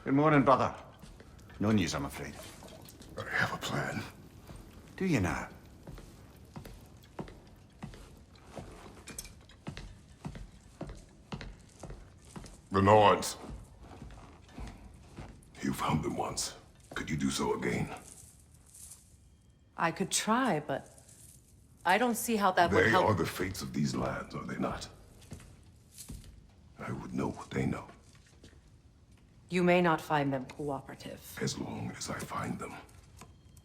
Good morning, brother. No news, I'm afraid. I have a plan. Do you now? The Norns. You found them once. Could you do so again? I could try, but I don't see how that would help. They are the fates of these lands, are they not? I would know what they know. You may not find them cooperative. As long as I find them.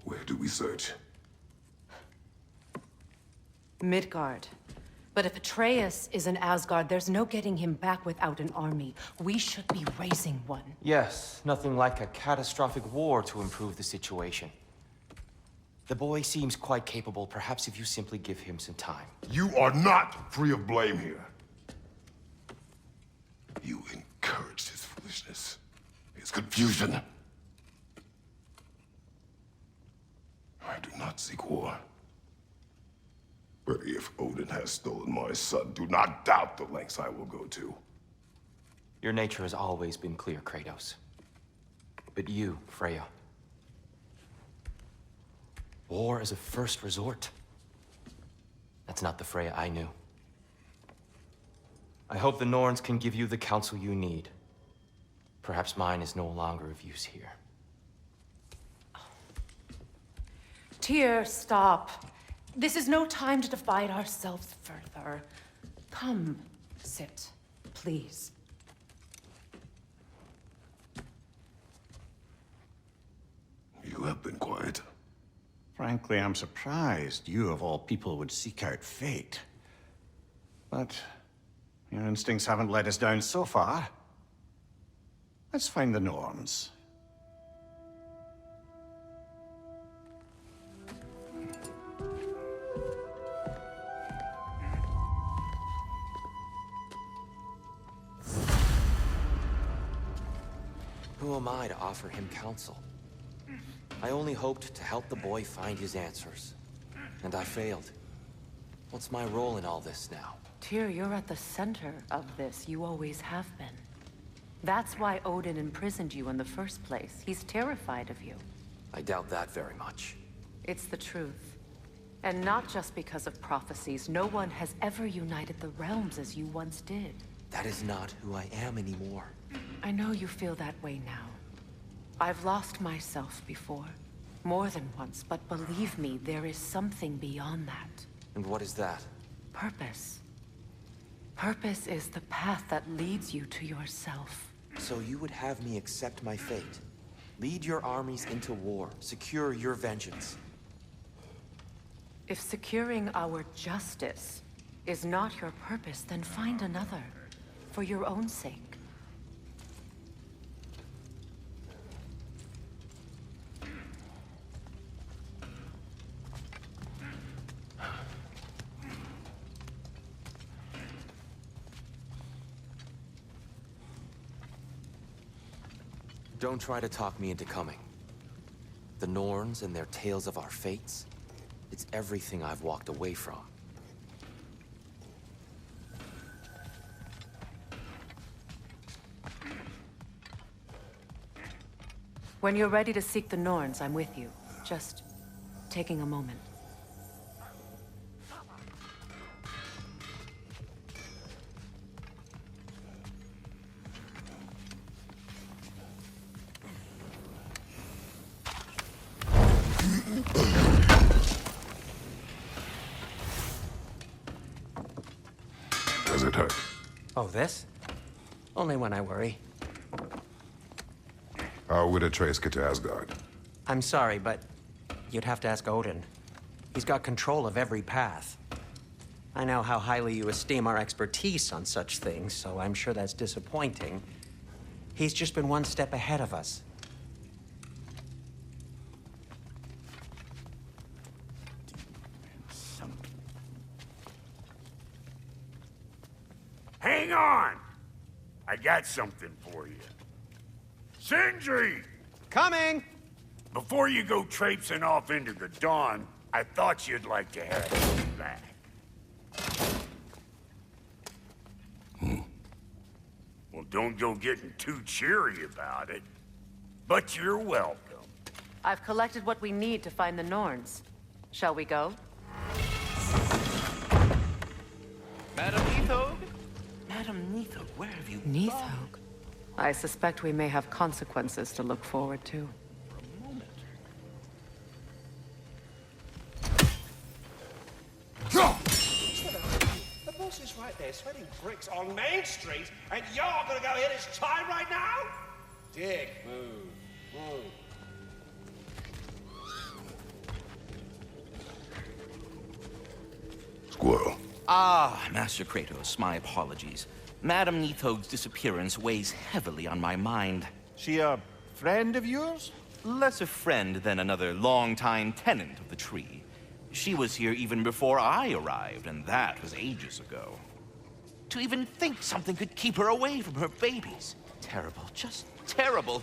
Where do we search? Midgard. But if Atreus is in Asgard, there's no getting him back without an army. We should be raising one. Yes, nothing like a catastrophic war to improve the situation. The boy seems quite capable, perhaps if you simply give him some time. You are not free of blame here. You encouraged his foolishness, his confusion. I do not seek war. But if Odin has stolen my son, do not doubt the lengths I will go to. Your nature has always been clear, Kratos. But you, Freya. War as a first resort. That's not the Freya I knew. I hope the Norns can give you the counsel you need. Perhaps mine is no longer of use here. Tyr, stop. This is no time to divide ourselves further. Come, sit, please. You have been quiet. Frankly, I'm surprised you, of all people, would seek out fate. But your instincts haven't let us down so far. Let's find the Norns. Who am I to offer him counsel? I only hoped to help the boy find his answers. And I failed. What's my role in all this now? Tyr, you're at the center of this. You always have been. That's why Odin imprisoned you in the first place. He's terrified of you. I doubt that very much. It's the truth. And not just because of prophecies. No one has ever united the realms as you once did. That is not who I am anymore. I know you feel that way now. I've lost myself before. More than once, but believe me, there is something beyond that. And what is that? Purpose. Purpose is the path that leads you to yourself. So you would have me accept my fate? Lead your armies into war, secure your vengeance. If securing our justice is not your purpose, then find another. For your own sake. Don't try to talk me into coming. The Norns and their tales of our fates, it's everything I've walked away from. When you're ready to seek the Norns, I'm with you. Just taking a moment. Does it hurt? Oh, this? Only when I worry. How would Atreus get to Asgard? I'm sorry, but you'd have to ask Odin. He's got control of every path. I know how highly you esteem our expertise on such things, so I'm sure that's disappointing. He's just been one step ahead of us. Hang on! I got something for you. Sindri! Coming! Before you go traipsing off into the dawn, I thought you'd like to have some back. Well, don't go getting too cheery about it. but you're welcome. I've collected what we need to find the Norns. Shall we go? Madam Neathog? Madam Neathog, where have you Neathog. I suspect we may have consequences to look forward to. The boss is right there, sweating bricks on Main Street, and you're gonna go hit his chime right now? Dick, move. Squirrel. Ah, Master Kratos, my apologies. Madam Neathog's disappearance weighs heavily on my mind. She a friend of yours? Less a friend than another longtime tenant of the tree. She was here even before I arrived, and that was ages ago. To even think something could keep her away from her babies. Terrible, just terrible.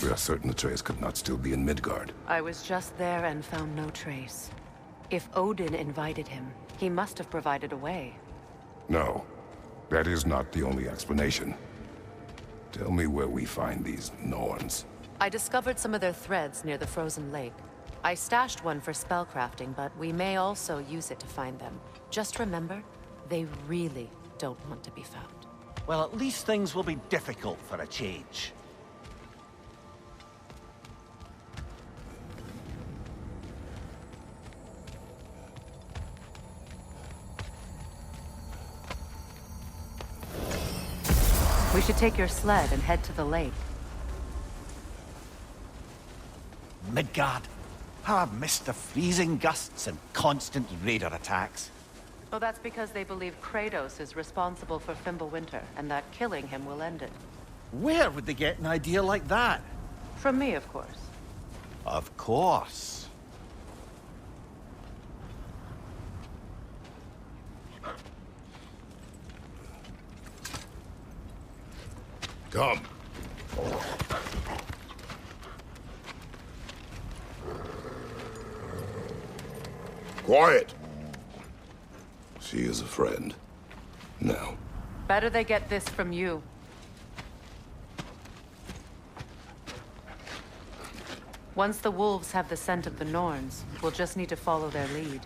We are certain Atreus could not still be in Midgard. I was just there and found no trace. If Odin invited him, he must have provided a way. No, that is not the only explanation. Tell me where we find these Norns. I discovered some of their threads near the frozen lake. I stashed one for spellcrafting, but we may also use it to find them. Just remember, they really don't want to be found. Well, at least things will be difficult for a change. We should take your sled and head to the lake. Midgard. How I've missed the freezing gusts and constant raider attacks. Well, that's because they believe Kratos is responsible for Fimbulwinter, and that killing him will end it. Where would they get an idea like that? From me, of course. Of course. Come. Quiet. She is a friend. Now. Better they get this from you. Once the wolves have the scent of the Norns, we'll just need to follow their lead.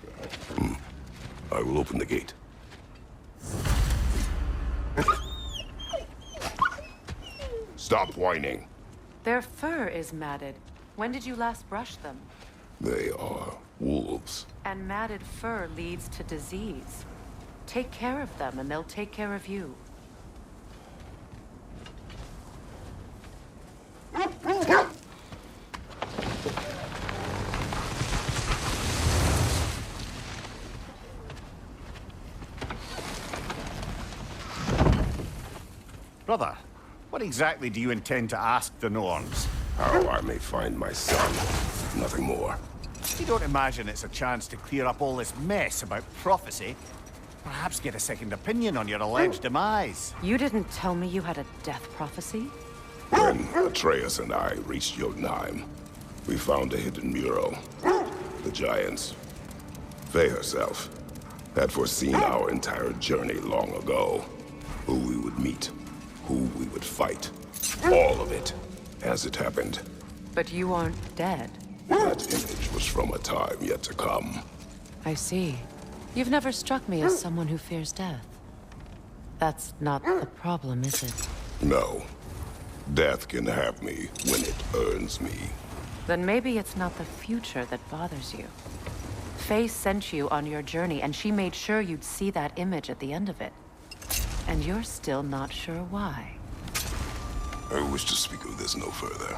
I will open the gate. Stop whining. Their fur is matted. When did you last brush them? They are wolves. And matted fur leads to disease. Take care of them, and they'll take care of you. Brother, what exactly do you intend to ask the Norns? How I may find my son. Nothing more. You don't imagine it's a chance to clear up all this mess about prophecy? Perhaps get a second opinion on your alleged demise. You didn't tell me you had a death prophecy? When Atreus and I reached Jotunheim, we found a hidden mural. The giants, Faye herself, had foreseen our entire journey long ago. Who we would meet, who we would fight. All of it, as it happened. But you aren't dead. That image was from a time yet to come. I see. You've never struck me as someone who fears death. That's not the problem, is it? No. Death can have me when it earns me. Then maybe it's not the future that bothers you. Faye sent you on your journey, and she made sure you'd see that image at the end of it. And you're still not sure why. I wish to speak of this no further.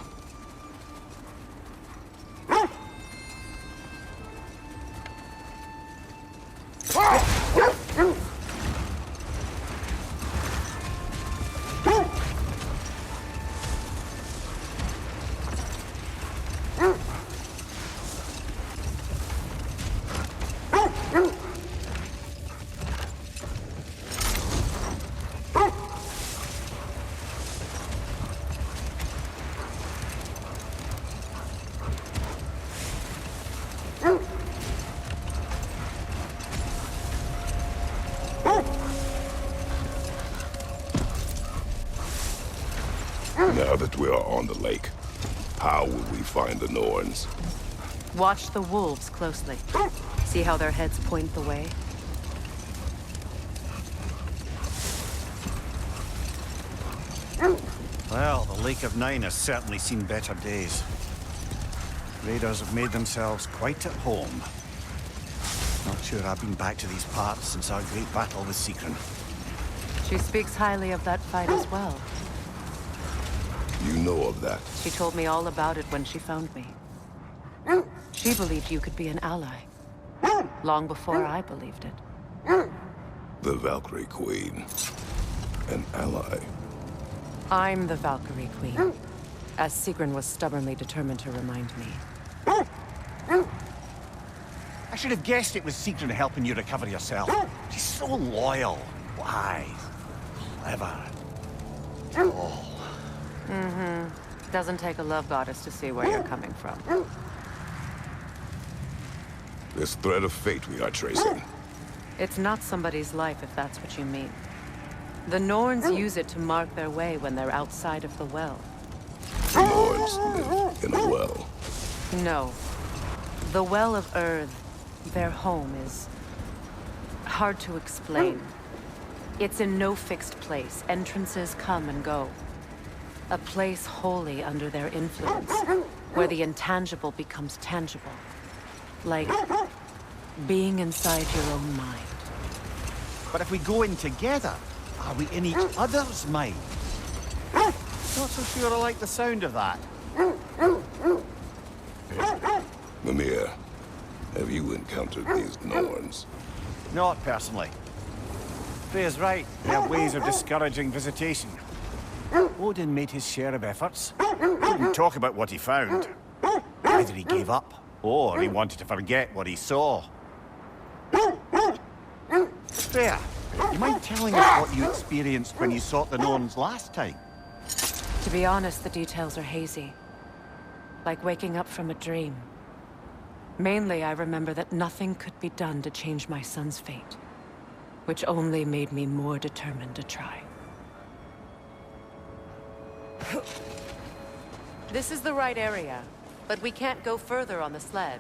Now that we are on the lake, how will we find the Norns? Watch the wolves closely. See how their heads point the way? Well, the Lake of Nine has certainly seen better days. Raiders have made themselves quite at home. Not sure I've been back to these parts since our great battle with Secret. She speaks highly of that fight as well. You know of that. She told me all about it when she found me. She believed you could be an ally. Long before I believed it. The Valkyrie Queen. An ally. I'm the Valkyrie Queen, as Sigrun was stubbornly determined to remind me. I should have guessed it was Secret helping you recover yourself. She's so loyal, wise, clever. Oh. Doesn't take a love goddess to see where you're coming from. This thread of fate we are tracing. It's not somebody's life, if that's what you mean. The Norns use it to mark their way when they're outside of the well. The Norns live in a well. No. The Well of Urd, their home, is hard to explain. It's in no fixed place. Entrances come and go. A place wholly under their influence, where the intangible becomes tangible. Like being inside your own mind. But if we go in together, are we in each other's mind? Not so sure I like the sound of that. Mimir, have you encountered these Norns? Not personally. Freya's right. They have ways of discouraging visitation. Odin made his share of efforts. Didn't talk about what he found. Either he gave up, or he wanted to forget what he saw. Freya, you mind telling us what you experienced when you sought the Norns last time? To be honest, the details are hazy. Like waking up from a dream. Mainly, I remember that nothing could be done to change my son's fate. Which only made me more determined to try. This is the right area, but we can't go further on the sled.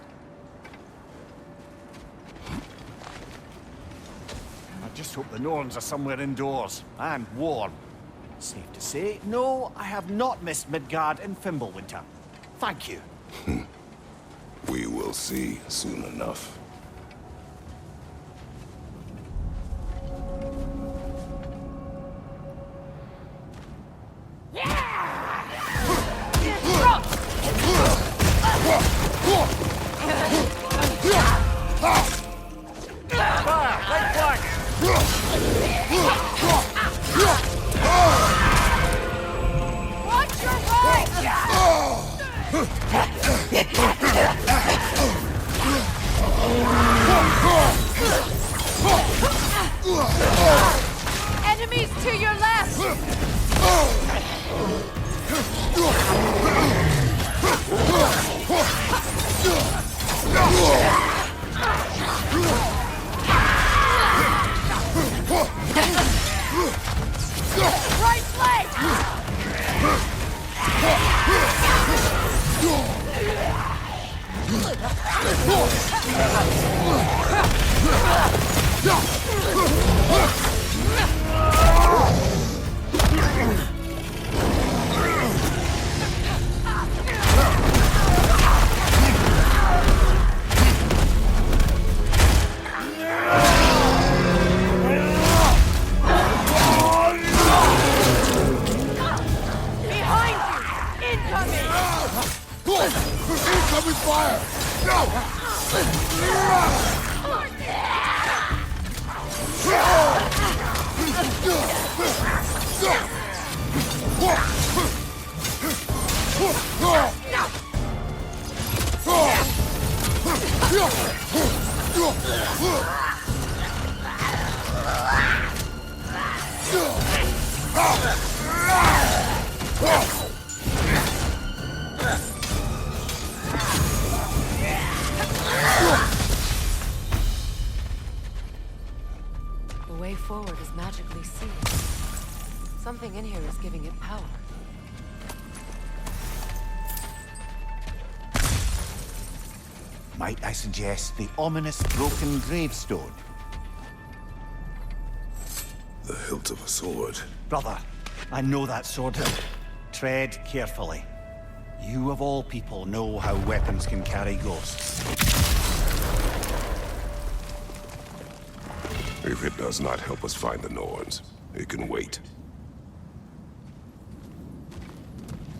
I just hope the Norns are somewhere indoors, and warm. Safe to say, no, I have not missed Midgard in Fimbulwinter. Thank you. We will see soon enough. Watch your right! Enemies to your left! Right flank! The way forward is magically sealed. Something in here is giving it power. Might I suggest the ominous broken gravestone? The hilt of a sword. Brother, I know that sword hilt. Tread carefully. You of all people know how weapons can carry ghosts. If it does not help us find the Norns, it can wait.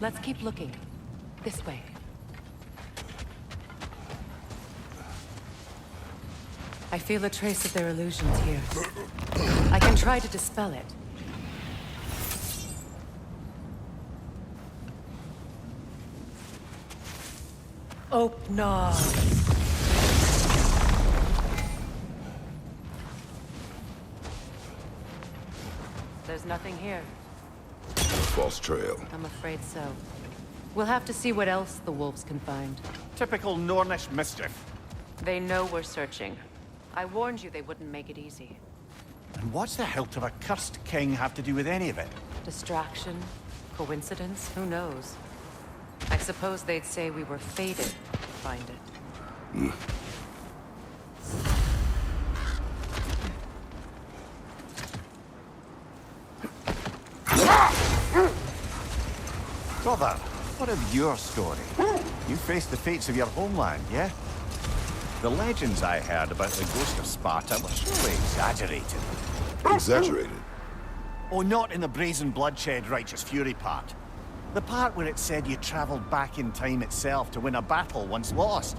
Let's keep looking. This way. I feel a trace of their illusions here. I can try to dispel it. Open. There's nothing here. A false trail. I'm afraid so. We'll have to see what else the wolves can find. Typical Nornish mischief. They know we're searching. I warned you they wouldn't make it easy. And what's the hilt of a cursed king have to do with any of it? Distraction? Coincidence? Who knows? I suppose they'd say we were fated to find it. Brother, what of your story? You faced the fates of your homeland, yeah? The legends I heard about the ghost of Sparta were surely exaggerated. Exaggerated? Oh, not in the brazen bloodshed righteous fury part. The part where it said you traveled back in time itself to win a battle once lost.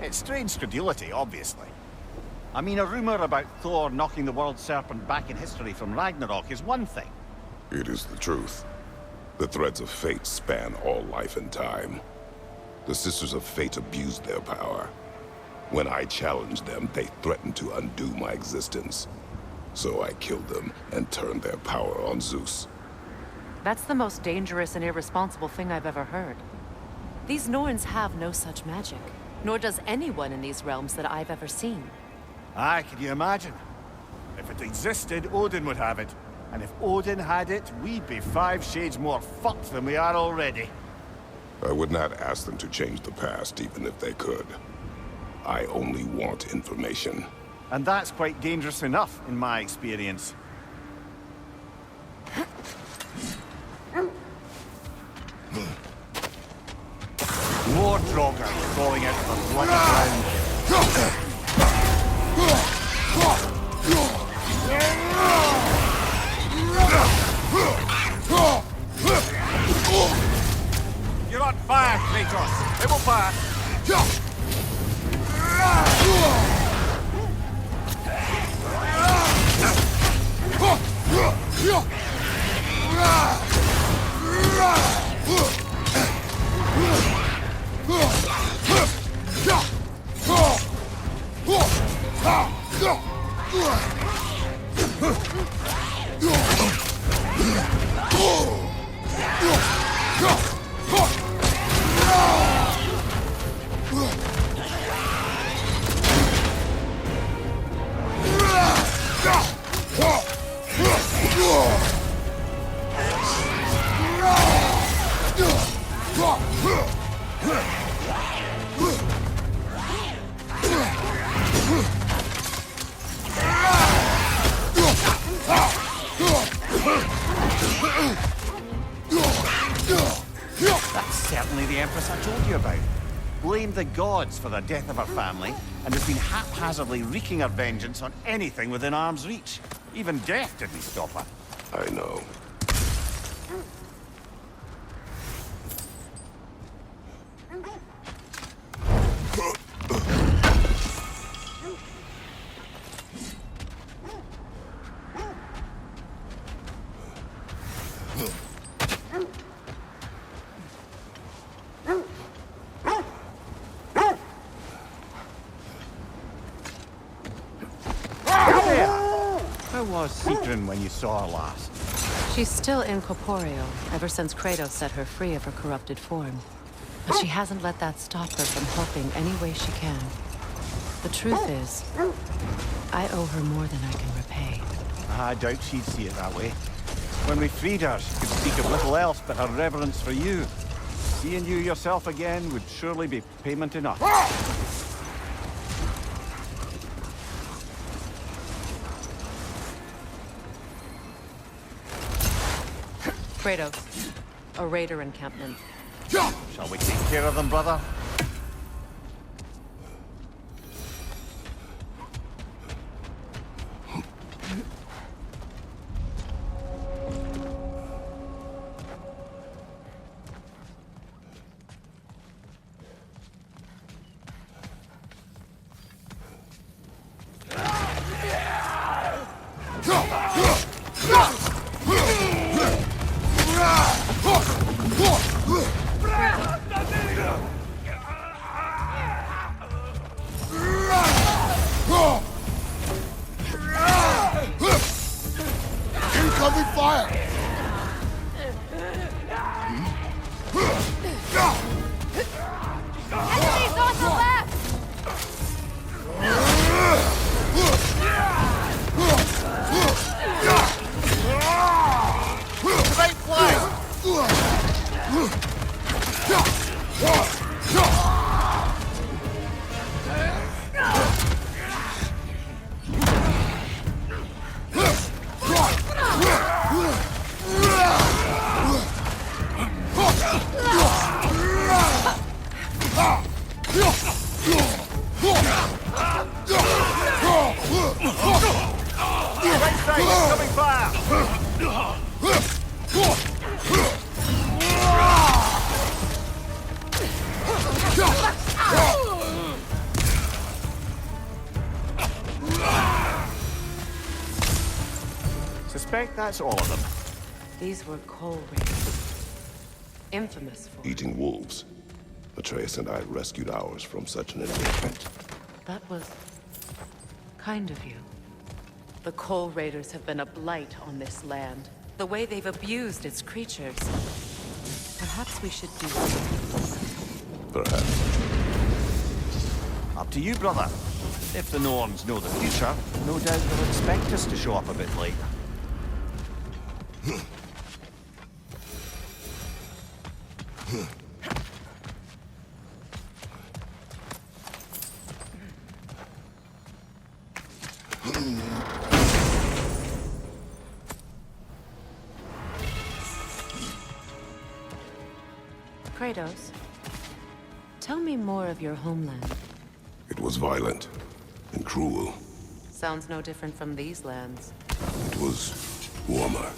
It's strange credulity, obviously. I mean, a rumor about Thor knocking the world serpent back in history from Ragnarok is one thing. It is the truth. The threads of fate span all life and time. The Sisters of Fate abused their power. When I challenged them, they threatened to undo my existence. So I killed them and turned their power on Zeus. That's the most dangerous and irresponsible thing I've ever heard. These Norns have no such magic, nor does anyone in these realms that I've ever seen. Aye, can you imagine? If it existed, Odin would have it. And if Odin had it, we'd be 5 shades more fucked than we are already. I would not ask them to change the past, even if they could. I only want information. And that's quite dangerous enough, in my experience. More Draugr falling out of the bloody ground. You're on fire, Kratos. It will pass. That's certainly the Empress I told you about. Blamed the gods for the death of her family, and has been haphazardly wreaking her vengeance on anything within arm's reach. Even death didn't stop her. I know. How was Sigrun when you saw her last? She's still incorporeal, ever since Kratos set her free of her corrupted form. But she hasn't let that stop her from helping any way she can. The truth is, I owe her more than I can repay. I doubt she'd see it that way. When we freed her, she could speak of little else but her reverence for you. Seeing you yourself again would surely be payment enough. Kratos, a raider encampment. Shall we take care of them, brother? Incoming fire! Enemies on the left! Great play! Right side, incoming fire! Suspect that's all of them. These were coal raiders. Infamous for... Eating wolves. Atreus and I rescued ours from such an encampment. That was... kind of you. The coal raiders have been a blight on this land. The way they've abused its creatures. Perhaps we should do something. Perhaps. Up to you, brother. If the Norns know the future, no doubt they'll expect us to show up a bit late. Kratos, tell me more of your homeland. It was violent and cruel. Sounds no different from these lands. It was warmer.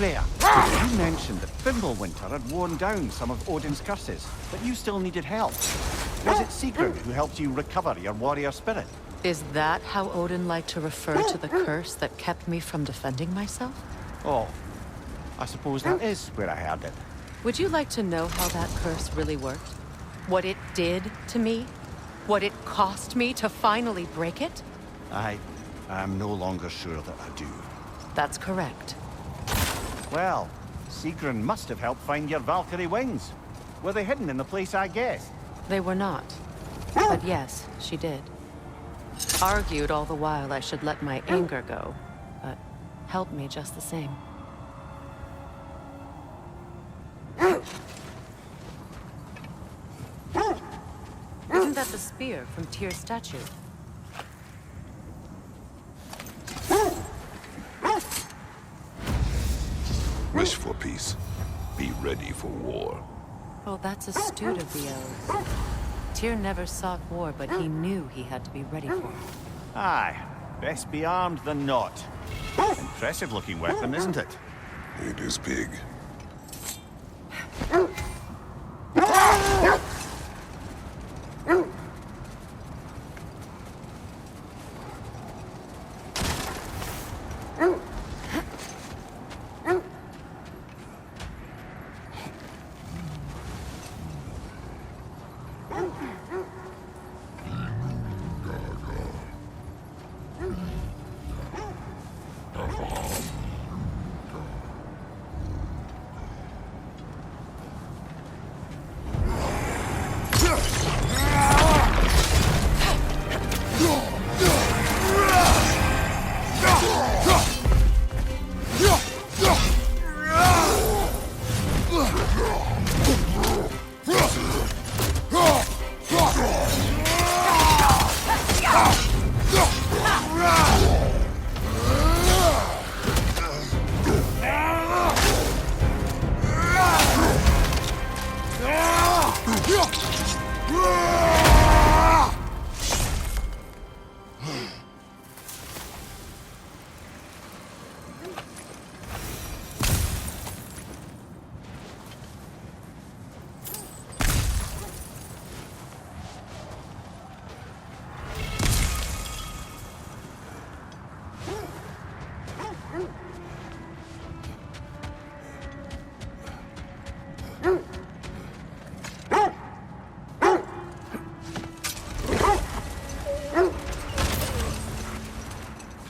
Freya, you mentioned that Fimbulwinter had worn down some of Odin's curses, but you still needed help. Was it Sigrun who helped you recover your warrior spirit? Is that how Odin liked to refer to the curse that kept me from defending myself? Oh, I suppose that is where I heard it. Would you like to know how that curse really worked? What it did to me? What it cost me to finally break it? I'm no longer sure that I do. That's correct. Well, Sigrun must have helped find your Valkyrie wings. Were they hidden in the place I guessed? They were not. But yes, she did. Argued all the while I should let my anger go, but helped me just the same. Isn't that the spear from Tyr's statue? Wish for peace. Be ready for war. Oh, that's astute of the elves. Tyr never sought war, but he knew he had to be ready for it. Aye, best be armed than not. Impressive looking weapon, isn't it? It is big.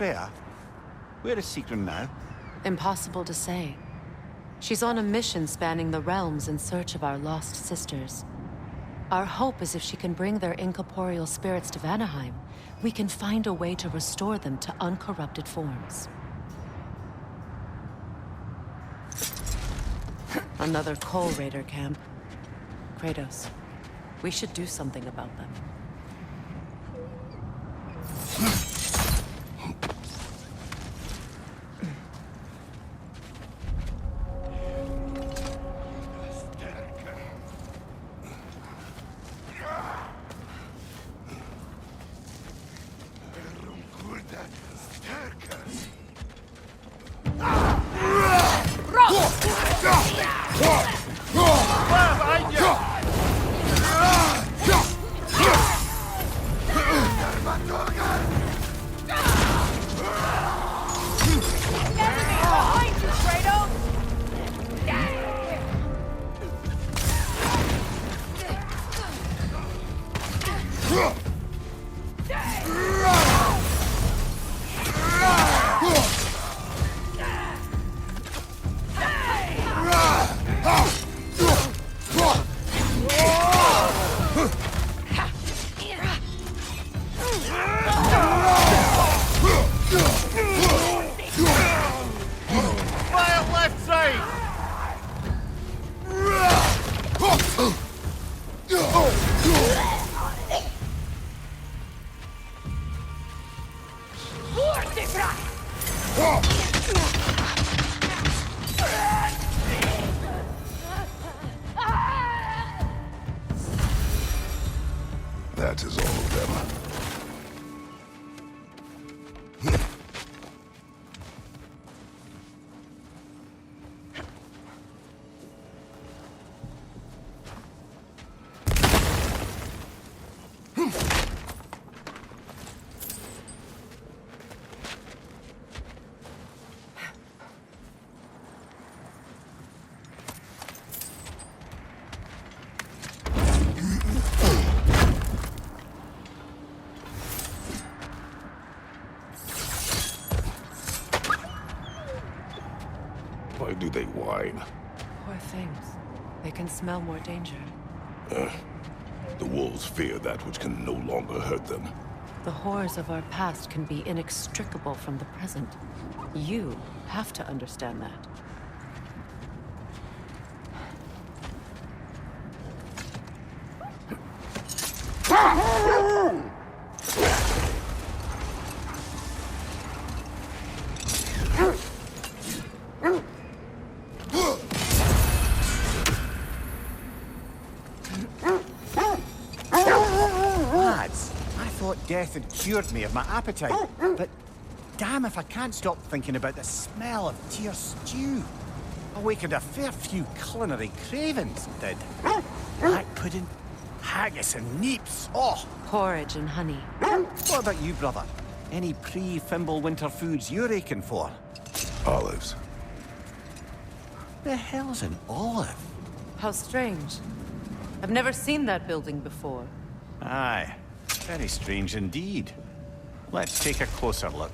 Freya, where is Sigrun now? Impossible to say. She's on a mission spanning the realms in search of our lost sisters. Our hope is if she can bring their incorporeal spirits to Vanaheim, we can find a way to restore them to uncorrupted forms. Another Coal Raider camp. Kratos, we should do something about them. That is all of them. they whine. Poor things. They can smell more danger. The wolves fear that which can no longer hurt them. The horrors of our past can be inextricable from the present. You have to understand that. Lads, I thought death had cured me of my appetite, but damn if I can't stop thinking about the smell of Tyr stew. Awakened a fair few culinary cravings, did. Black pudding, haggis and neeps, oh! Porridge and honey. What about you, brother? Any pre-Fimble winter foods you're aching for? Olives. The hell's an olive? How strange. I've never seen that building before. Aye, very strange indeed. Let's take a closer look.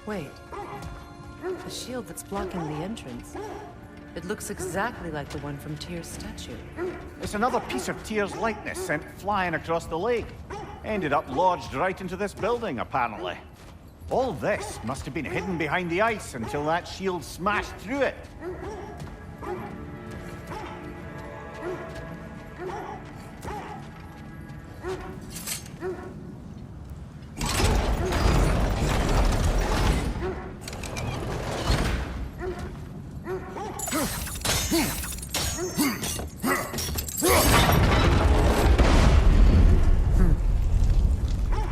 Wait. The shield that's blocking the entrance. It looks exactly like the one from Tyr's statue. It's another piece of Tyr's likeness sent flying across the lake. Ended up lodged right into this building, apparently. All this must have been hidden behind the ice until that shield smashed through it.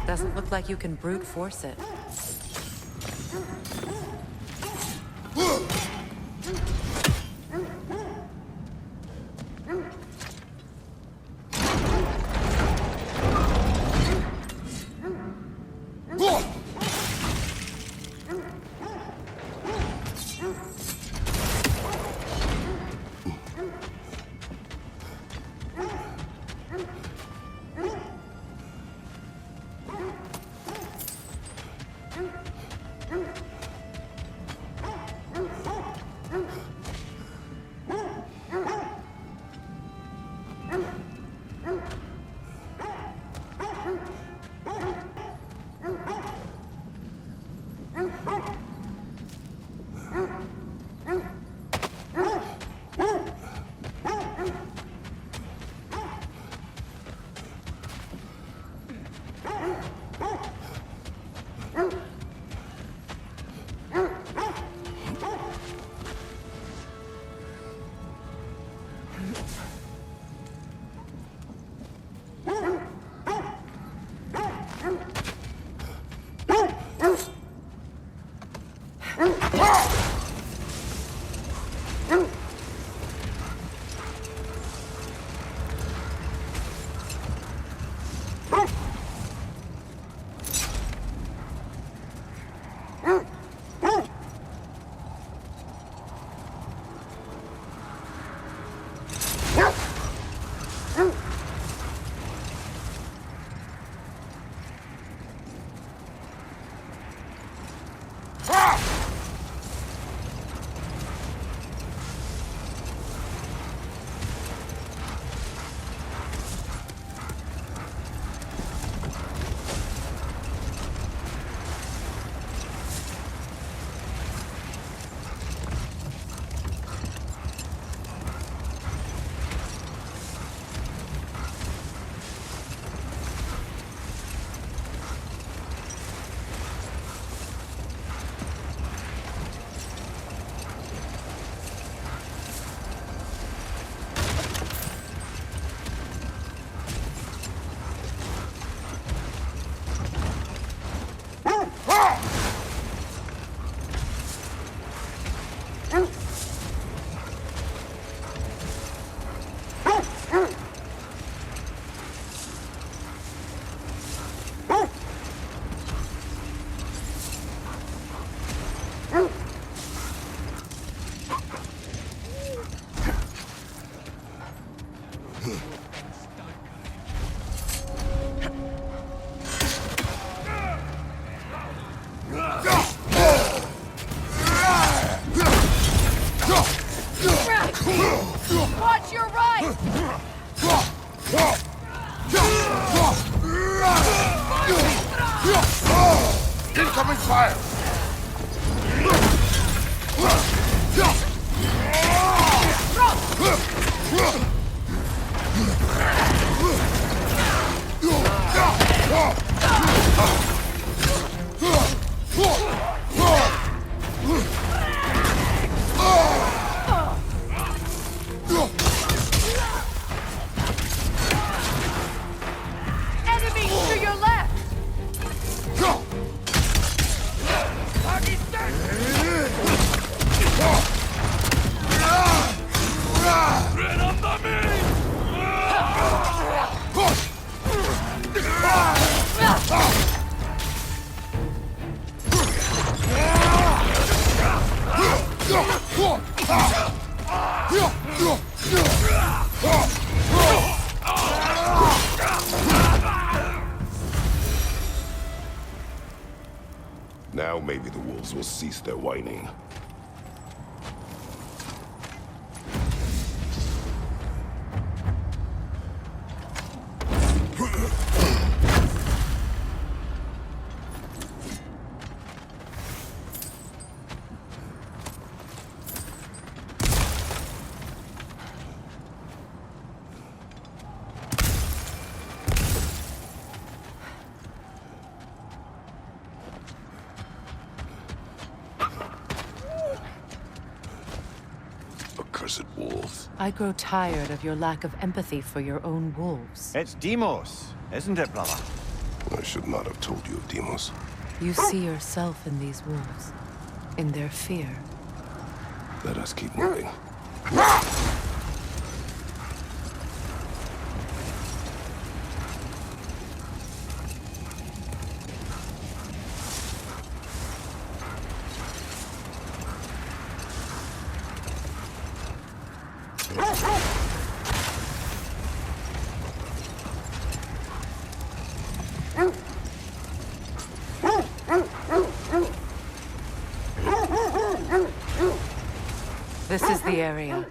Doesn't look like you can brute force it. Watch your right! Incoming fire! Enemy to your left! Now maybe the wolves will cease their whining. Accursed wolves. I grow tired of your lack of empathy for your own wolves. It's Demos, isn't it, brother? I should not have told you of Demos. You see yourself in these wolves, in their fear. Let us keep moving. This is the area.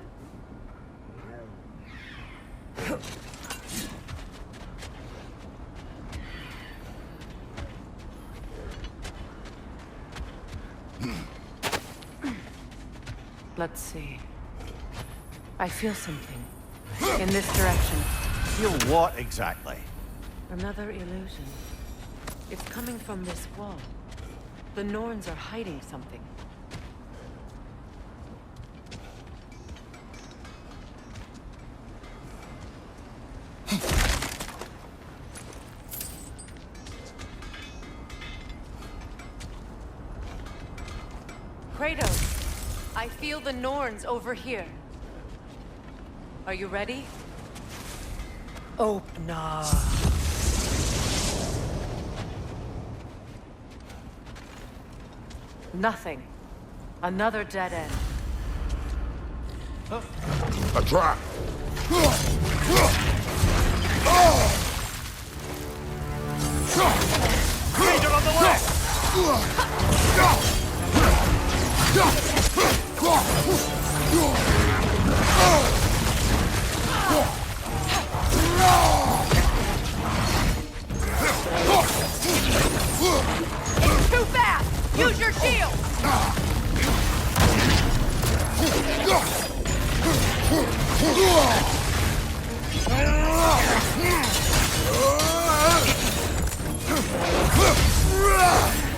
Let's see. I feel something. In this direction. Feel what exactly? Another illusion. It's coming from this wall. The Norns are hiding something. Kratos, I feel the Norns over here. Are you ready? Open. Nothing. Another dead end. A trap! Ranger on the left! It's too fast! Use your shield!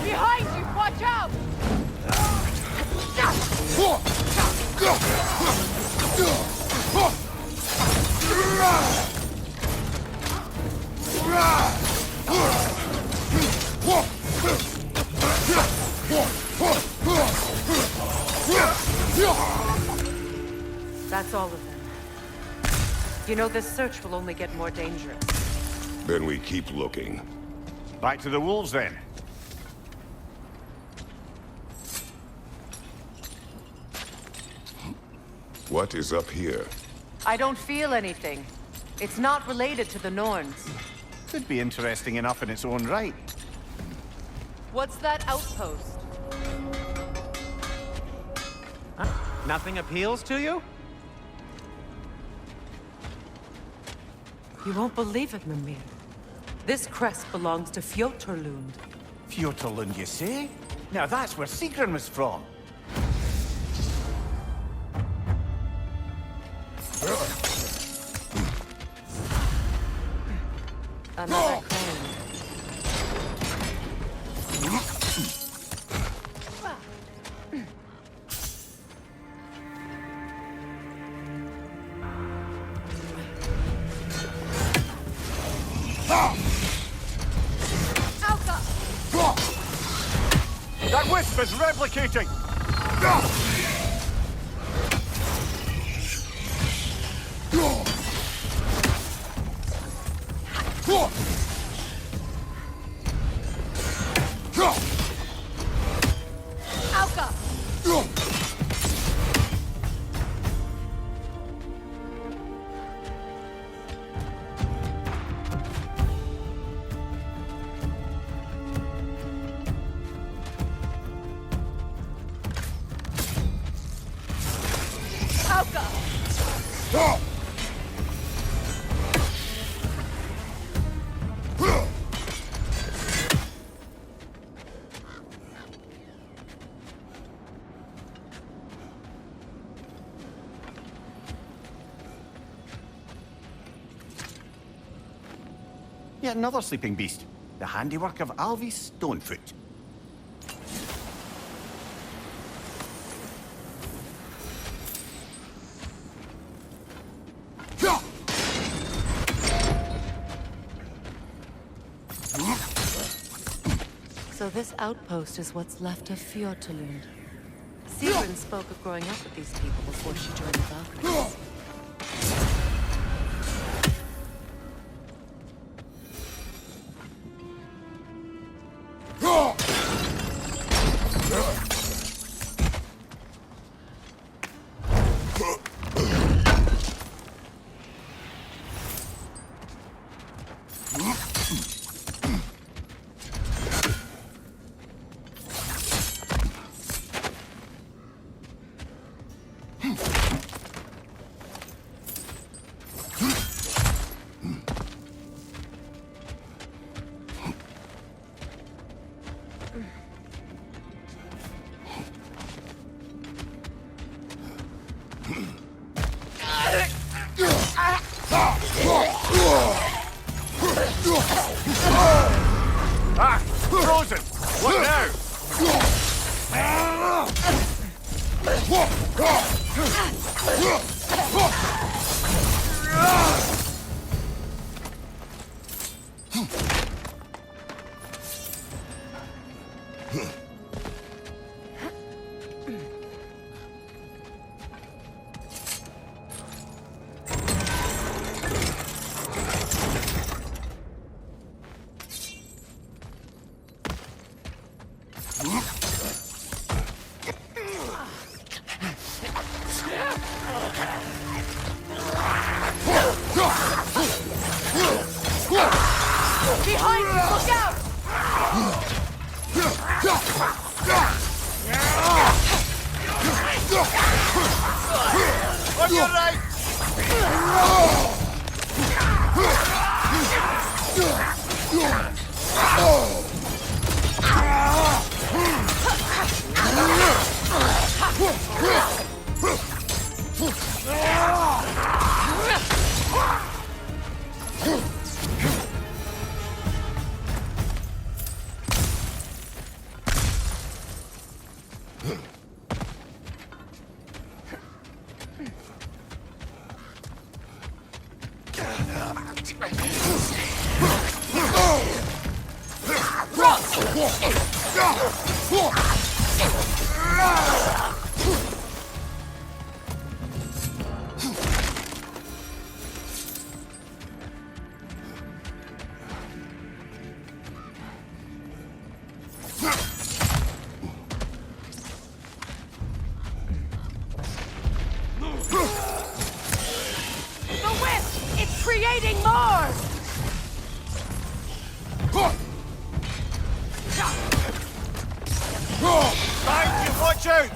Behind you! Watch out! That's all of them. You know, this search will only get more dangerous. Then we keep looking. Back to the wolves, then. What is up here? I don't feel anything. It's not related to the Norns. Could be interesting enough in its own right. What's that outpost? Nothing appeals to you? You won't believe it, Mimir. This crest belongs to Fjoturlund. Fjoturlund, you say? Now that's where Sigrun was from. Another crane. That wisp is replicating! Yet another sleeping beast. The handiwork of Alvi Stonefoot. So this outpost is what's left of Fjoturlund. Sigrun spoke of growing up with these people before she joined the Valkyries. Ah! Frozen! What now? Behind you! Look out! On your right! Watch out!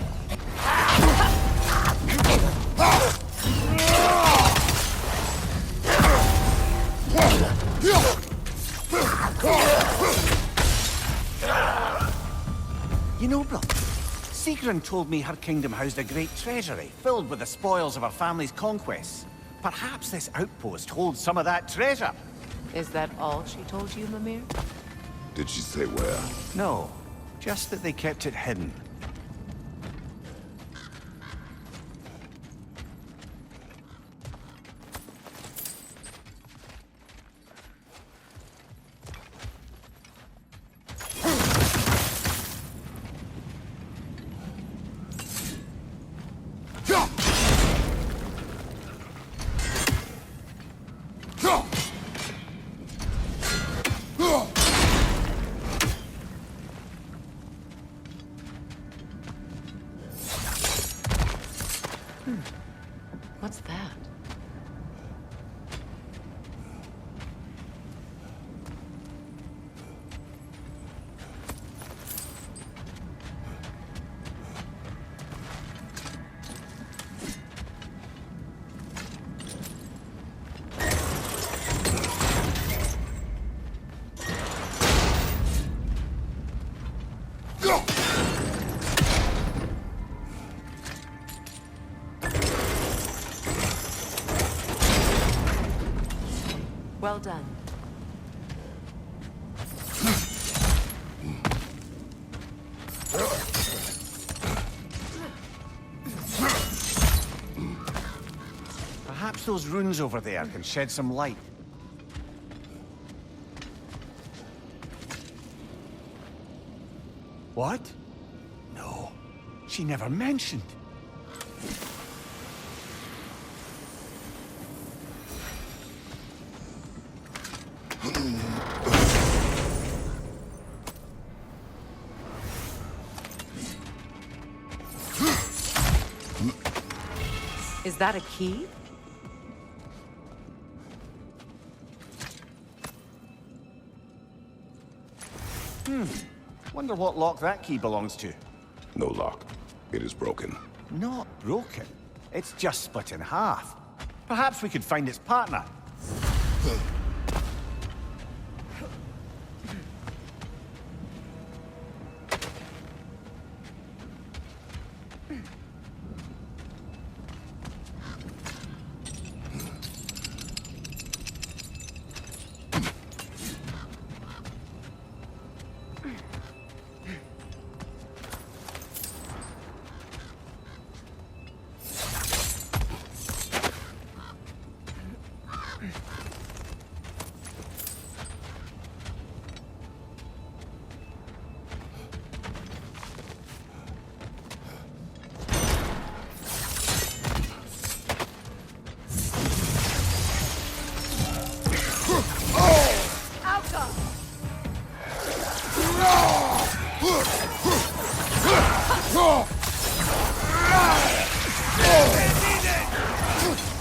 You know, brother, Sigrun told me her kingdom housed a great treasury filled with the spoils of her family's conquests. Perhaps this outpost holds some of that treasure. Is that all she told you, Mimir? Did she say where? No, just that they kept it hidden. What's that? Well done. Perhaps those runes over there can shed some light. What? No, she never mentioned. Is that a key? Wonder what lock that key belongs to. No lock. It is broken. Not broken. It's just split in half. Perhaps we could find its partner.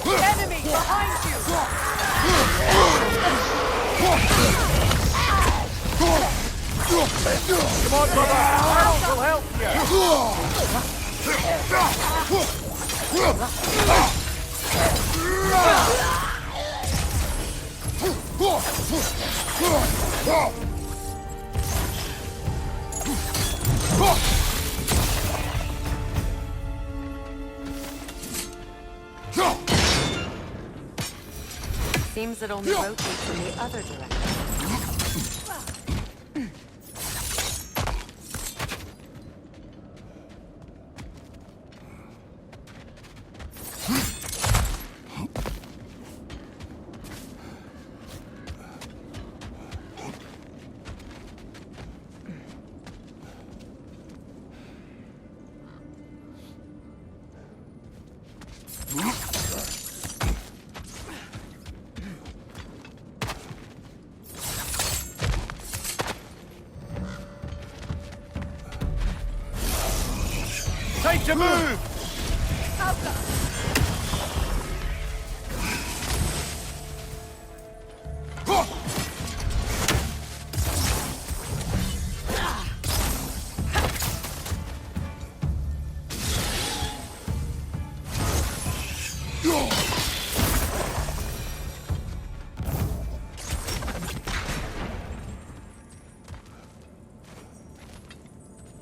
Enemy behind you! Come on, brother! I'll help Seems it only rotates in the other direction. Time to move!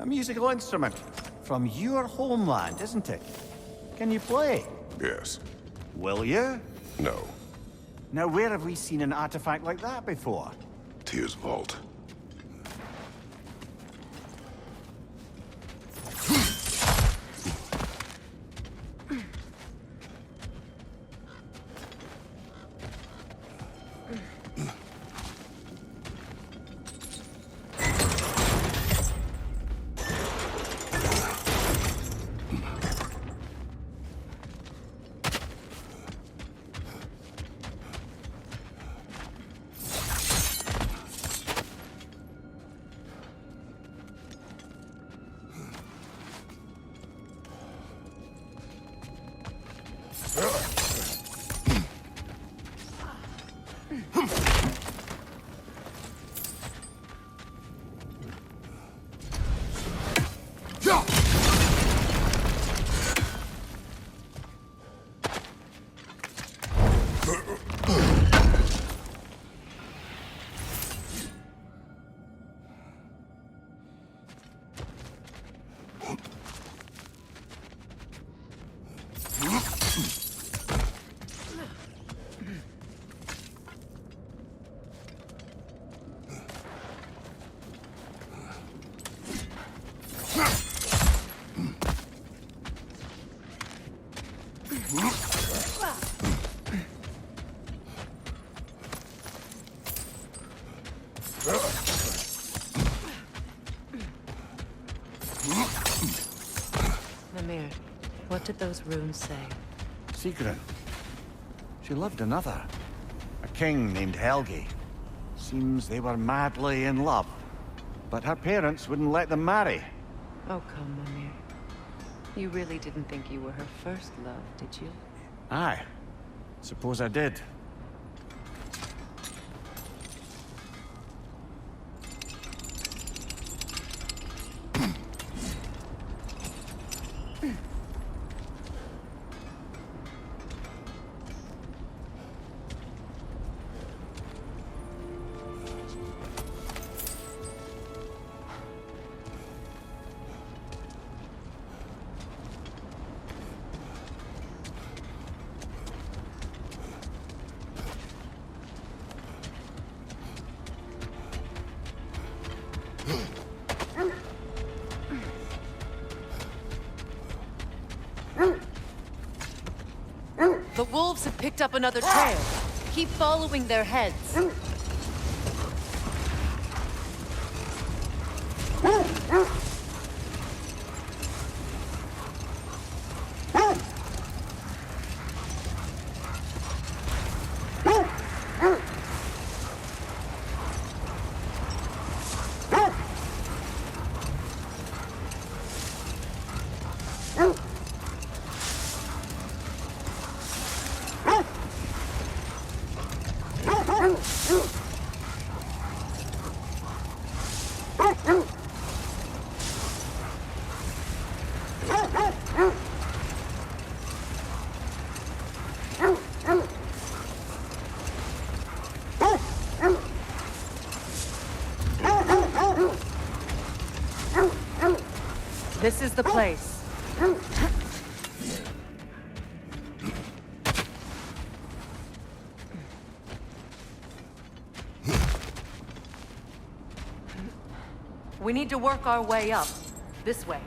A musical instrument. From your homeland, isn't it? Can you play? Yes. Will you? No. Now, where have we seen an artifact like that before? Tyr's vault. Mimir, what did those runes say? Sigrun. She loved another. A king named Helgi. Seems they were madly in love. But her parents wouldn't let them marry. Oh, come, Mimir. You really didn't think you were her first love, did you? Aye. Suppose I did. The wolves have picked up another trail. Keep following their heads. This is the place. We need to work our way up. This way.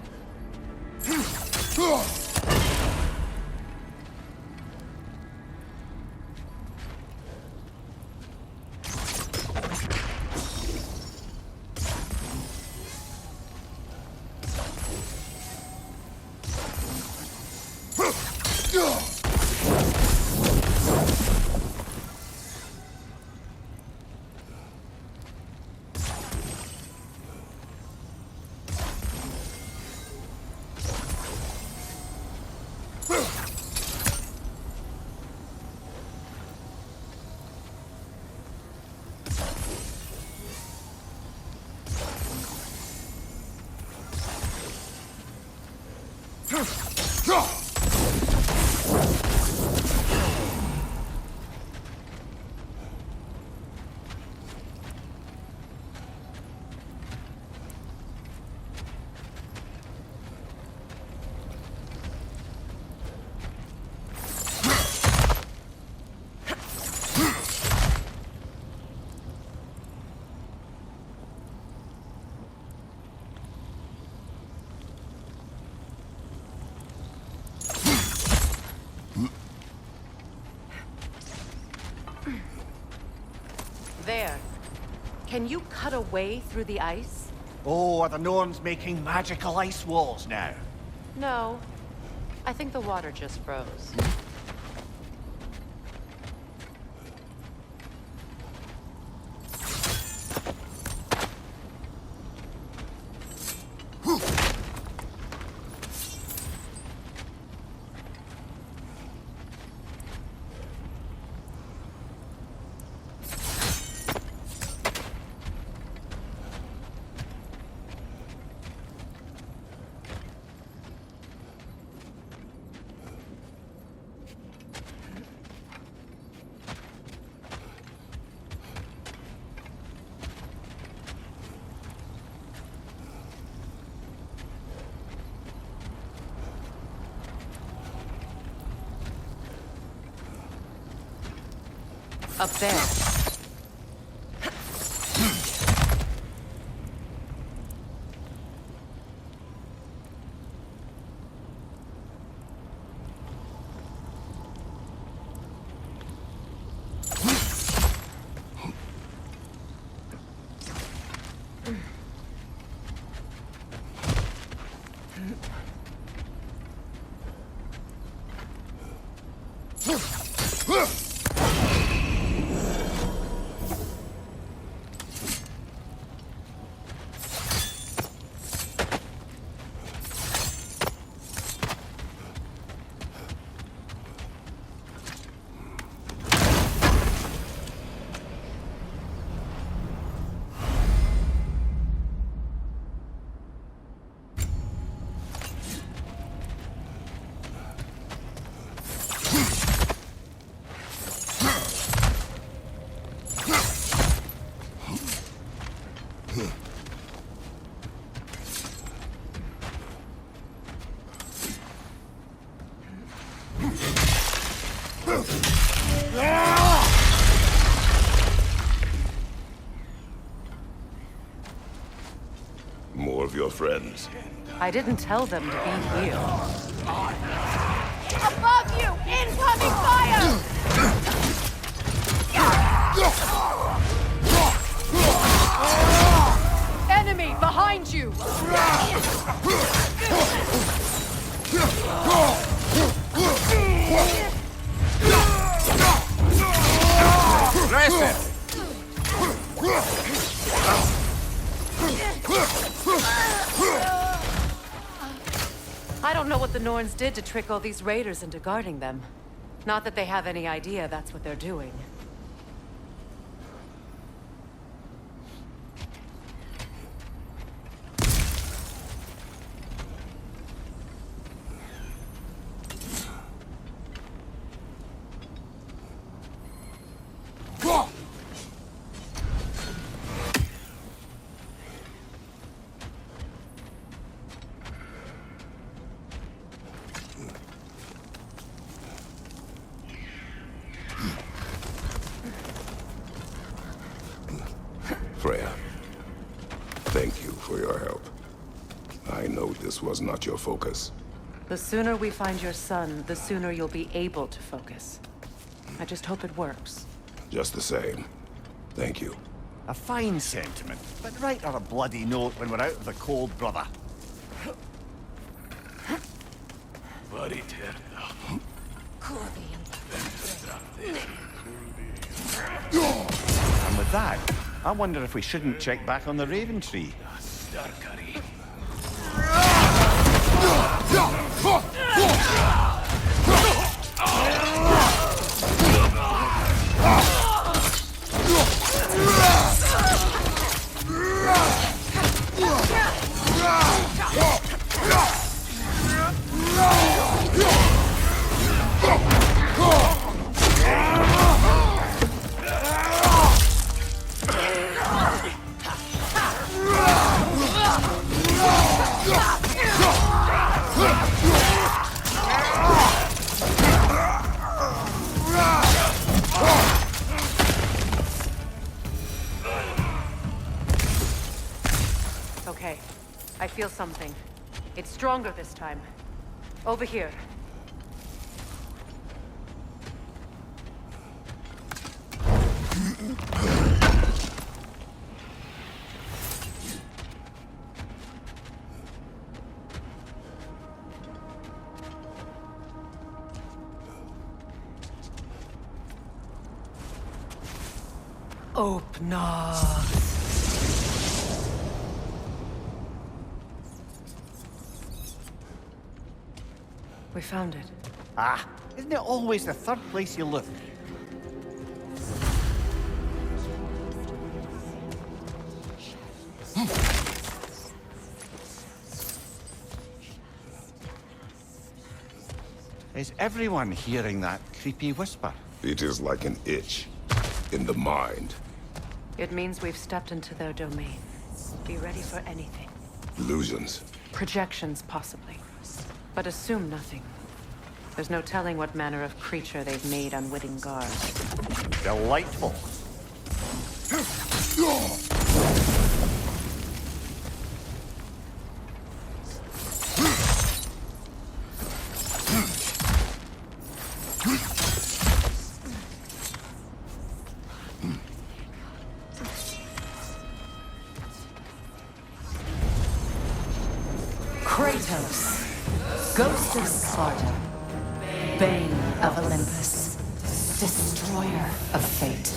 Can you cut a way through the ice? Oh, are the Norns making magical ice walls now? No. I think the water just froze. Up there. More of your friends. I didn't tell them to be here. Above you! Incoming fire! Enemy behind you! Rest I don't know what the Norns did to trick all these raiders into guarding them. Not that they have any idea that's what they're doing. Freya, thank you for your help. I know this was not your focus. The sooner we find your son, the sooner you'll be able to focus. I just hope it works. Just the same, thank you. A fine sentiment, but write her a bloody note when we're out of the cold, brother. And with that, I wonder if we shouldn't check back on the Raven Tree. Okay, I feel something. It's stronger this time. Over here. Opna. We found it. Ah, isn't it always the third place you look? Is everyone hearing that creepy whisper? It is like an itch in the mind. It means we've stepped into their domain. Be ready for anything. Illusions. Projections, possibly. But assume nothing. There's no telling what manner of creature they've made unwitting guard. Delightful. Kratos, ghost of Sparta, bane of Olympus, destroyer of fate,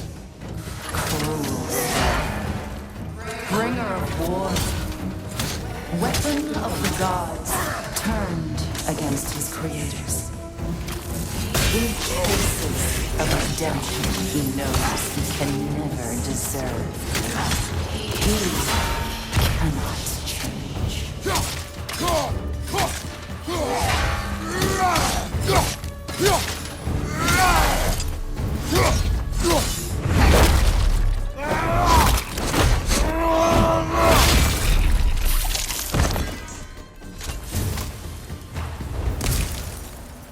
cruel star, bringer of war, weapon of the gods, turned against his creators. In cases of redemption he knows he can never deserve. He cannot change.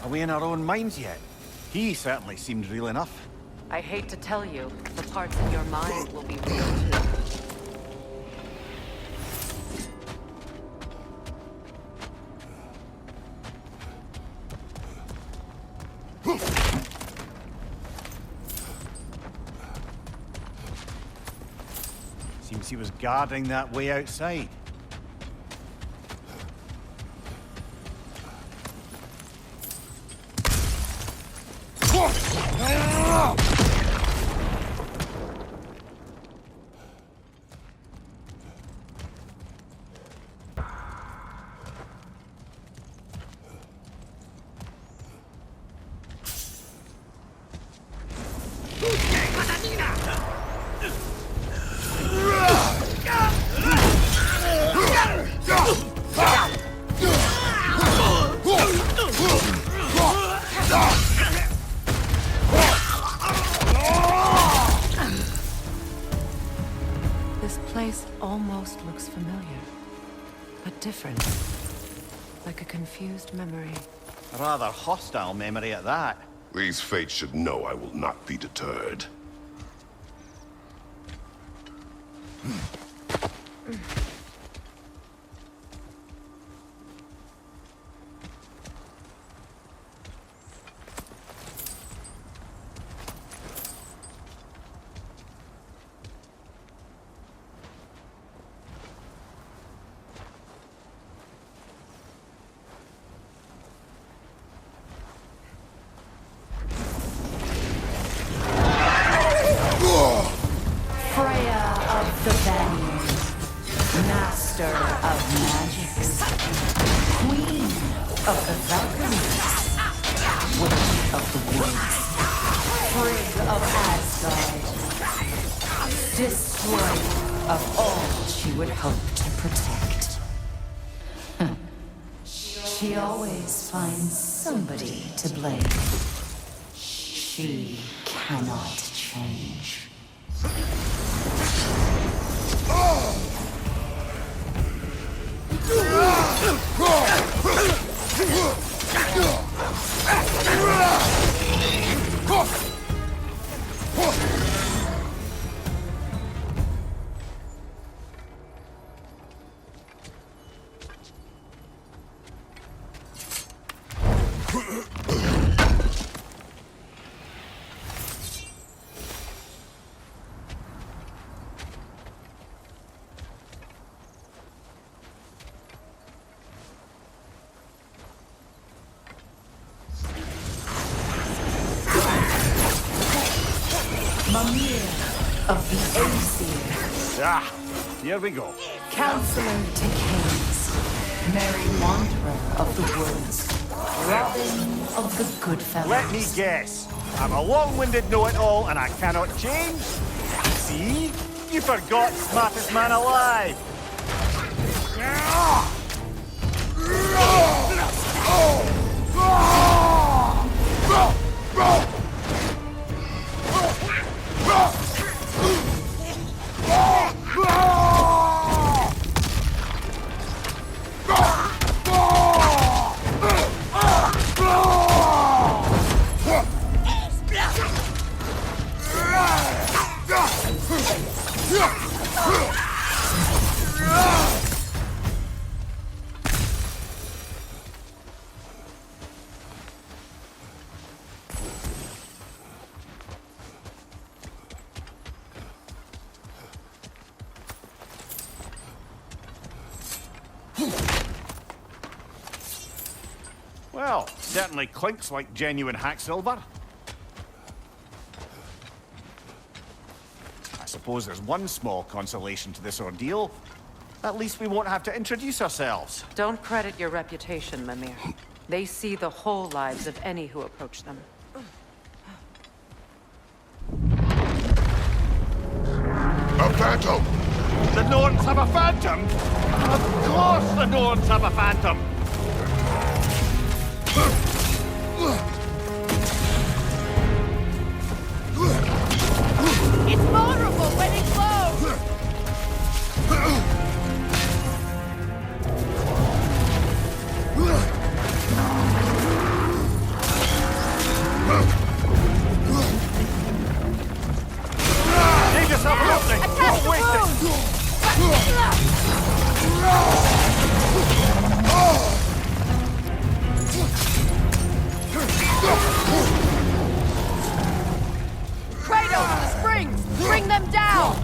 Are we in our own minds yet? He certainly seemed real enough. I hate to tell you, the parts in your mind will be real too. Seems he was guarding that way outside. This place almost looks familiar, but different. Like a confused memory. A rather hostile memory at that. These fates should know I will not be deterred. Freya of the Vanguard, master of magics, queen of the Valkyries, witch of the woods, Frigg of Asgard, destroyer of all she would hope to protect. She always finds somebody to blame. She cannot change. Ah, here we go. Counselor to kings, merry wanderer of the woods, Robin of the Goodfellows. Let me guess. I'm a long-winded know-it-all and I cannot change? See? You forgot smartest man alive. Well, certainly clinks like genuine hack silver. I suppose there's one small consolation to this ordeal. At least we won't have to introduce ourselves. Don't credit your reputation, Mimir. They see the whole lives of any who approach them. A phantom! The Norns have a phantom? Of course the Norns have a phantom! It's vulnerable when it glows! Save yourself an opening! Attack Don't waste it! Kratos, the springs! Bring them down!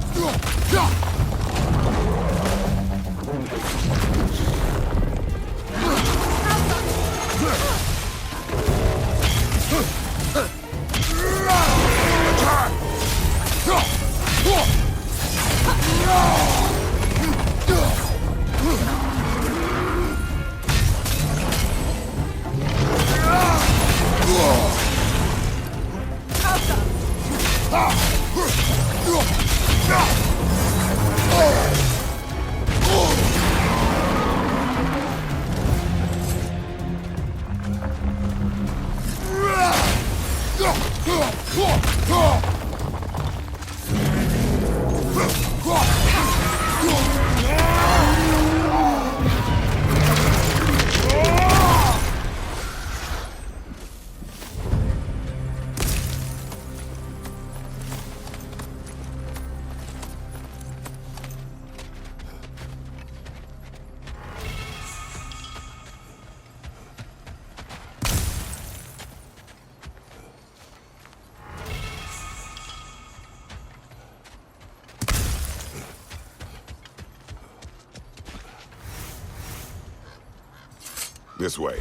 This way.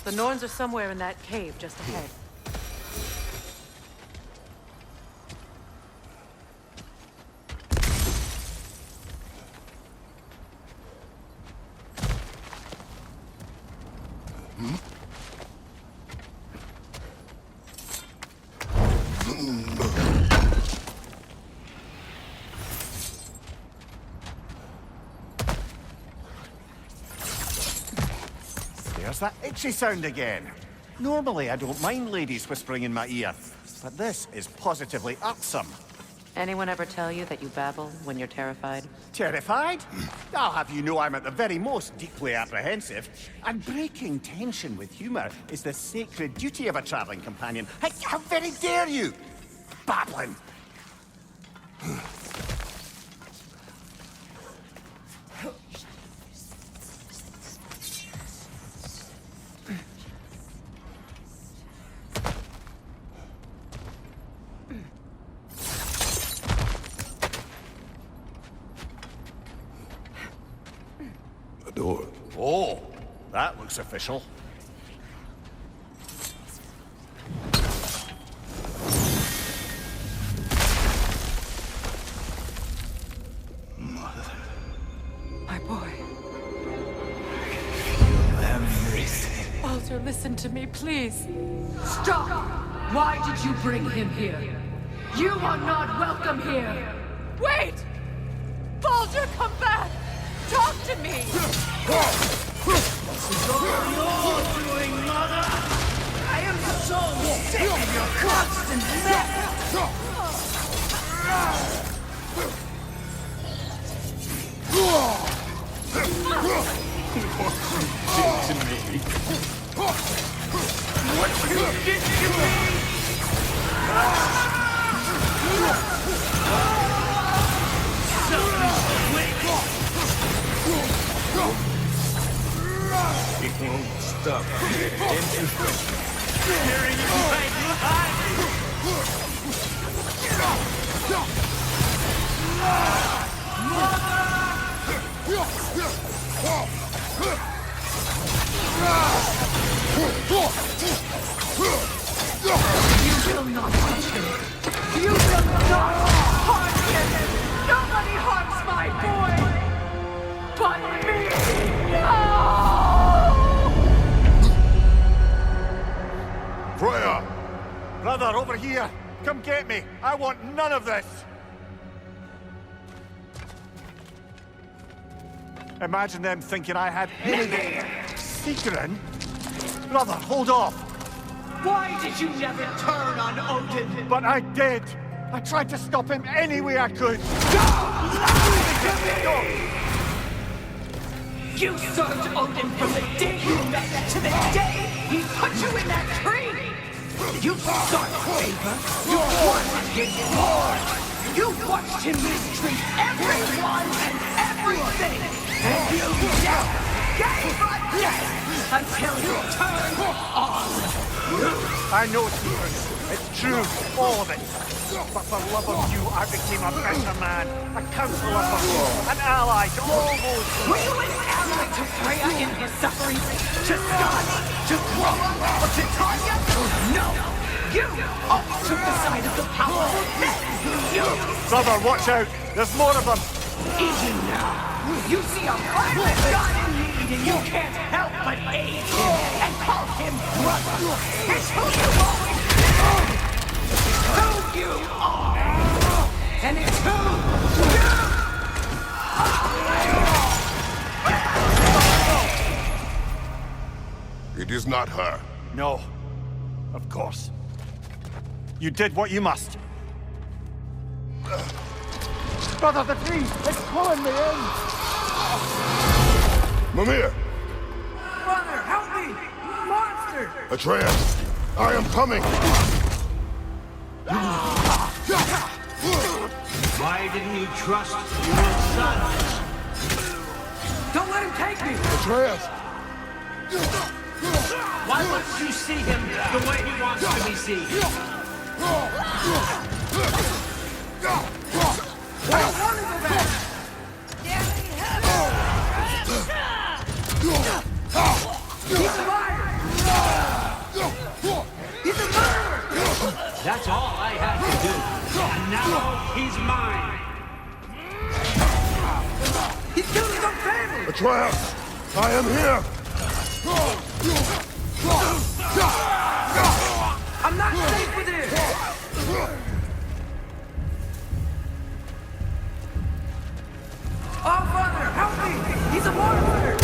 The Norns are somewhere in that cave just ahead. There's that itchy sound again. Normally, I don't mind ladies whispering in my ear, but this is positively irksome. Anyone ever tell you that you babble when you're terrified? Terrified? I'll have you know I'm at the very most deeply apprehensive. And breaking tension with humor is the sacred duty of a traveling companion. How very dare you! Babbling! Door. Oh, that looks official. My boy. Everything. Baldur, listen to me, please. Stop! Why did you bring him here? You are not welcome here! Wait! Baldur, come back! Talk to me! It's all your doing, Mother! I am so sick of your constant mess! What you did to me! It won't stop. Tearing you right behind! You will not touch him! You will not harm him! Nobody harms my boy! But me! No! Freya! Brother, over here! Come get me! I want none of this! Imagine them thinking I had anything. Secret? Brother, hold off! Why did you never turn on Odin? But I did! I tried to stop him any way I could! You served Odin from the day you met to the day he put you in that tree! You sought favor! You wanted his reward! You watched him mistreat everyone and everything! And you never gave a death until you turned on! I know, Stephen. It's true, all of it. But for love of you, I became a better man, a counselor for you, an ally to all those... Were you an ally to Freya in her suffering? To Scott? To Groma? Or to Tanya? No! You always took the side of the powerful men! You! Brother, watch out! There's more of them! Easy now! You see a violent god in need and you can't help but aid him and call him brother! It's who you always been! It's who you are! And it's who you are! It is not her. No. Of course. You did what you must. Brother, the tree! It's pulling me in! Mimir! Brother, help me! Monster! Atreus! I am coming! Why didn't you trust your son? Don't let him take me! Atreus! Why must you see him the way he wants to be seen? I don't want to go back! He's a liar! He's a murderer! That's all I had to do. And now he's mine. He's killed his own family! Atreus! I am here! I'm not safe with him! Oh, Father, help me! He's a monster!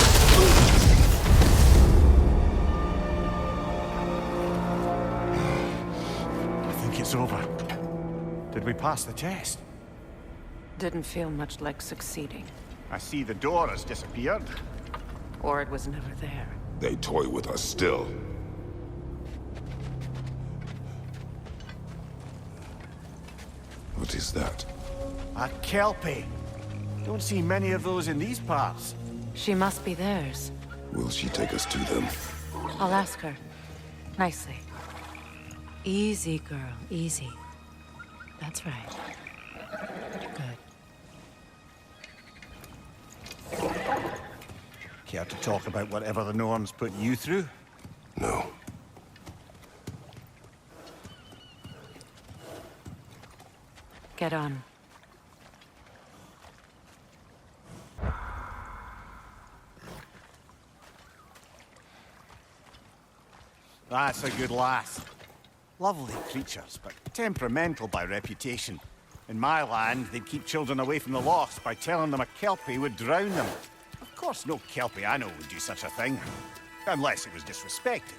I think it's over. Did we pass the test? Didn't feel much like succeeding. I see the door has disappeared. Or it was never there. They toy with us still. What is that? A kelpie. Don't see many of those in these parts. She must be theirs. Will she take us to them? I'll ask her. Nicely. Easy, girl. Easy. That's right. Good. Care to talk about whatever the Norns put you through? No. Get on. That's a good lass. Lovely creatures, but temperamental by reputation. In my land, they'd keep children away from the lochs by telling them a kelpie would drown them. Of course, no kelpie I know would do such a thing. Unless it was disrespected.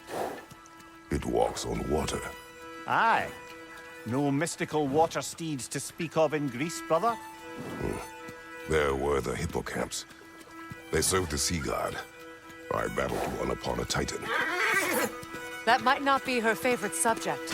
It walks on water. Aye. No mystical water steeds to speak of in Greece, brother? There were the hippocamps. They served the sea god. I battled one upon a titan. That might not be her favorite subject.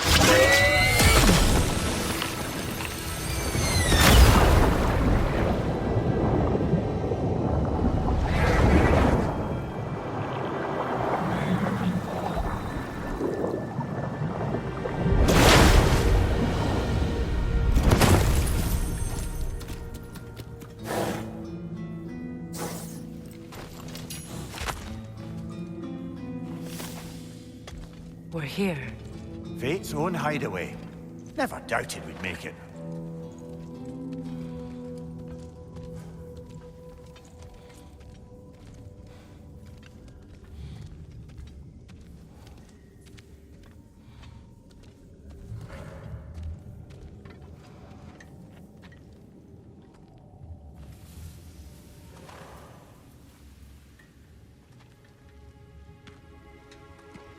We're here. Fate's own hideaway. Never doubted we'd make it.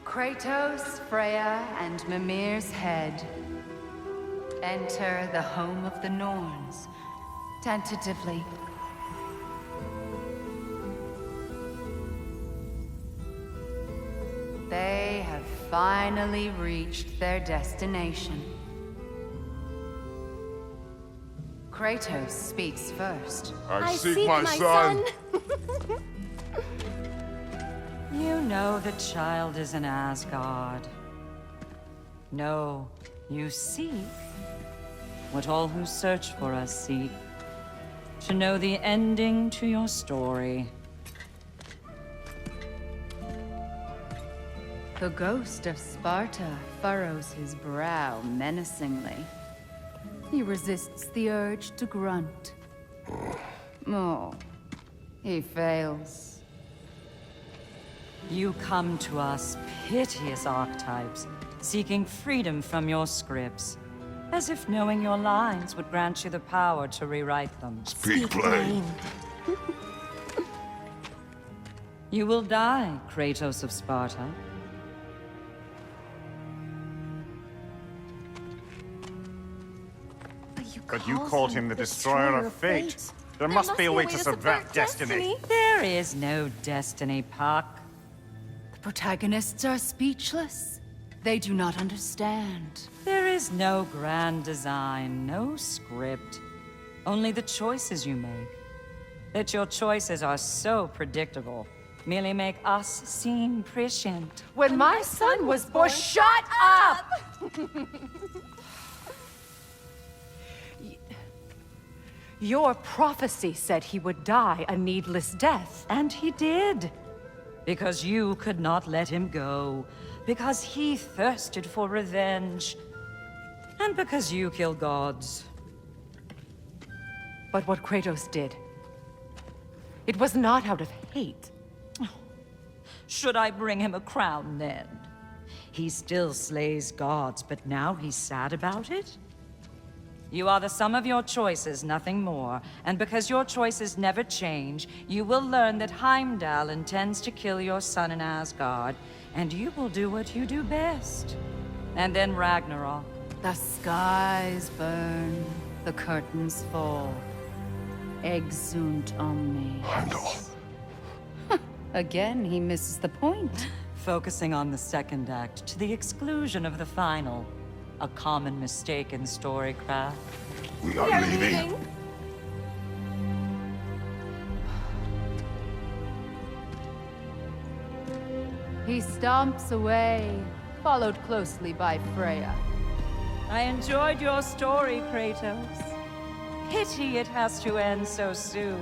Kratos, Freya, and Mimir's head. Enter the home of the Norns. Tentatively. They have finally reached their destination. Kratos speaks first. I seek my son. You know the child is in Asgard. No, you seek what all who search for us seek. To know the ending to your story. The ghost of Sparta furrows his brow menacingly. He resists the urge to grunt. Oh, he fails. You come to us, piteous archetypes, seeking freedom from your scripts, as if knowing your lines would grant you the power to rewrite them. Speak plain. You will die, Kratos of Sparta. But you called him the destroyer of fate. There must be a way to subvert destiny. There is no destiny, Puck. The protagonists are speechless. They do not understand. There is no grand design, no script. Only the choices you make. That your choices are so predictable merely make us seem prescient. When my son was born, shut up! Your prophecy said he would die a needless death. And he did. Because you could not let him go. Because he thirsted for revenge. And because you kill gods. But what Kratos did, it was not out of hate. Should I bring him a crown then? He still slays gods, but now he's sad about it? You are the sum of your choices, nothing more. And because your choices never change, you will learn that Heimdall intends to kill your son in Asgard, and you will do what you do best. And then Ragnarok. The skies burn, the curtains fall. Exunt omnes. Heimdall. Again, he misses the point. Focusing on the second act to the exclusion of the final. A common mistake in storycraft. We are leaving. He stomps away, followed closely by Freya. I enjoyed your story, Kratos. Pity it has to end so soon.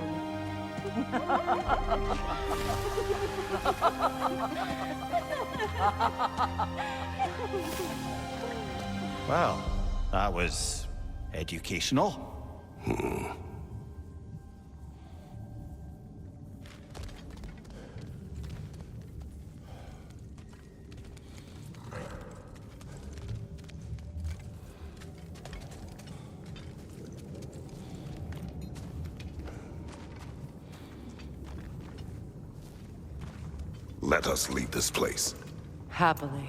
Well, that was educational. Let us leave this place. Happily.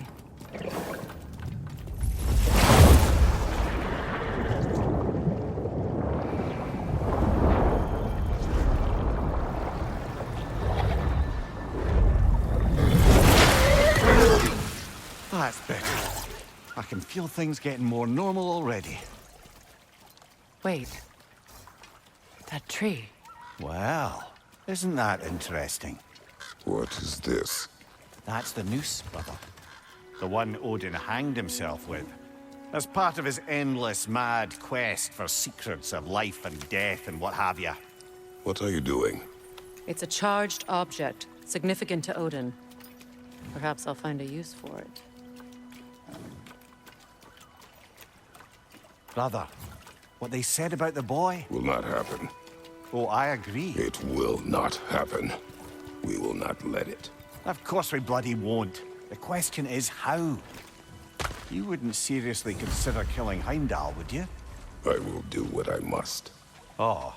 That's better. I can feel things getting more normal already. Wait. That tree. Well, isn't that interesting? What is this? That's the noose, brother. The one Odin hanged himself with. As part of his endless, mad quest for secrets of life and death and what have you. What are you doing? It's a charged object, significant to Odin. Perhaps I'll find a use for it. Brother, what they said about the boy? Will not happen. Oh, I agree. It will not happen. We will not let it. Of course we bloody won't. The question is how? You wouldn't seriously consider killing Heimdall, would you? I will do what I must. Oh,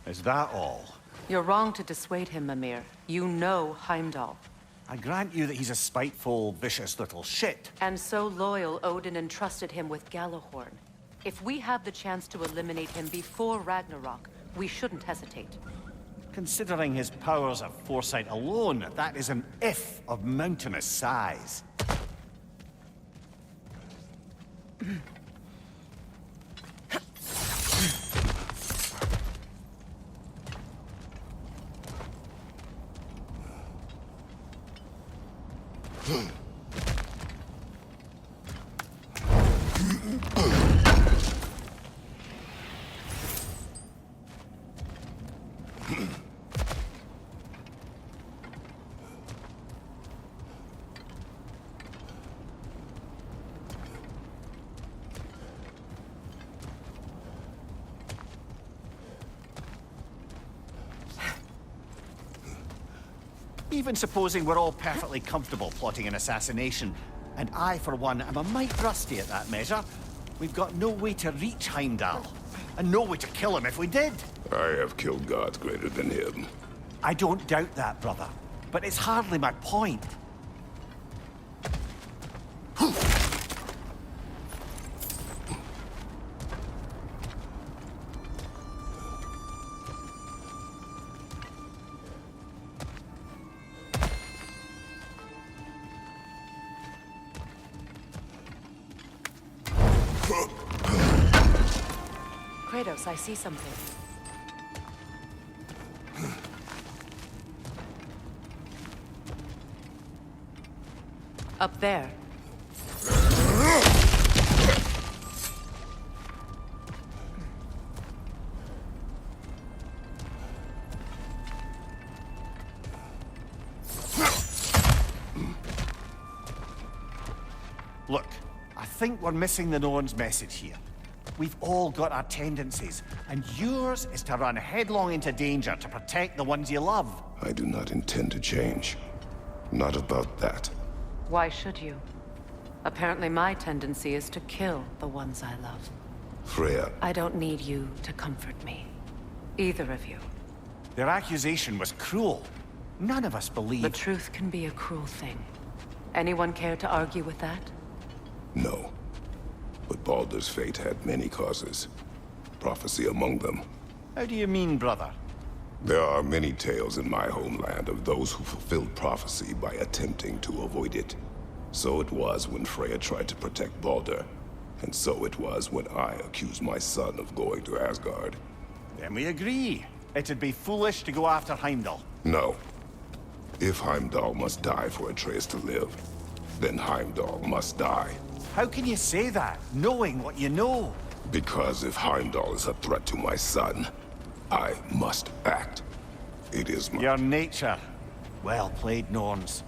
is that all? You're wrong to dissuade him, Mimir. You know Heimdall. I grant you that he's a spiteful, vicious little shit. And so loyal, Odin entrusted him with Galahorn. If we have the chance to eliminate him before Ragnarok, we shouldn't hesitate. Considering his powers of foresight alone, that is an if of mountainous size. Even supposing we're all perfectly comfortable plotting an assassination, and I, for one, am a mite rusty at that measure, we've got no way to reach Heimdall, and no way to kill him if we did. I have killed gods greater than him. I don't doubt that, brother, but it's hardly my point. Kratos, I see something. Up there. Look, I think we're missing the Norn's message here. We've all got our tendencies, and yours is to run headlong into danger to protect the ones you love. I do not intend to change. Not about that. Why should you? Apparently my tendency is to kill the ones I love. Freya, I don't need you to comfort me. Either of you. Their accusation was cruel. None of us believe. The truth can be a cruel thing. Anyone care to argue with that? no. But Baldur's fate had many causes. Prophecy among them. How do you mean, brother? There are many tales in my homeland of those who fulfilled prophecy by attempting to avoid it. So it was when Freya tried to protect Baldur. And so it was when I accused my son of going to Asgard. Then we agree. It'd be foolish to go after Heimdall. No. If Heimdall must die for Atreus to live, then Heimdall must die. How can you say that, knowing what you know? Because if Heimdall is a threat to my son, I must act. It is my... Your nature. Well played, Norns.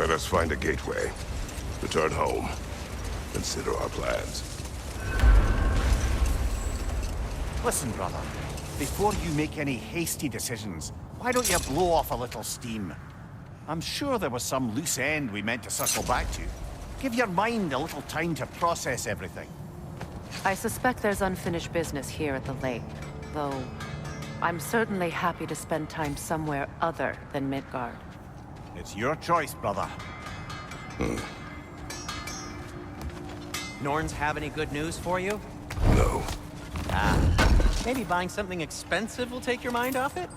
Let us find a gateway. Return home. Consider our plans. Listen, brother. Before you make any hasty decisions, why don't you blow off a little steam? I'm sure there was some loose end we meant to circle back to. Give your mind a little time to process everything. I suspect there's unfinished business here at the lake, though I'm certainly happy to spend time somewhere other than Midgard. It's your choice, brother. Norns have any good news for you? No. Maybe buying something expensive will take your mind off it?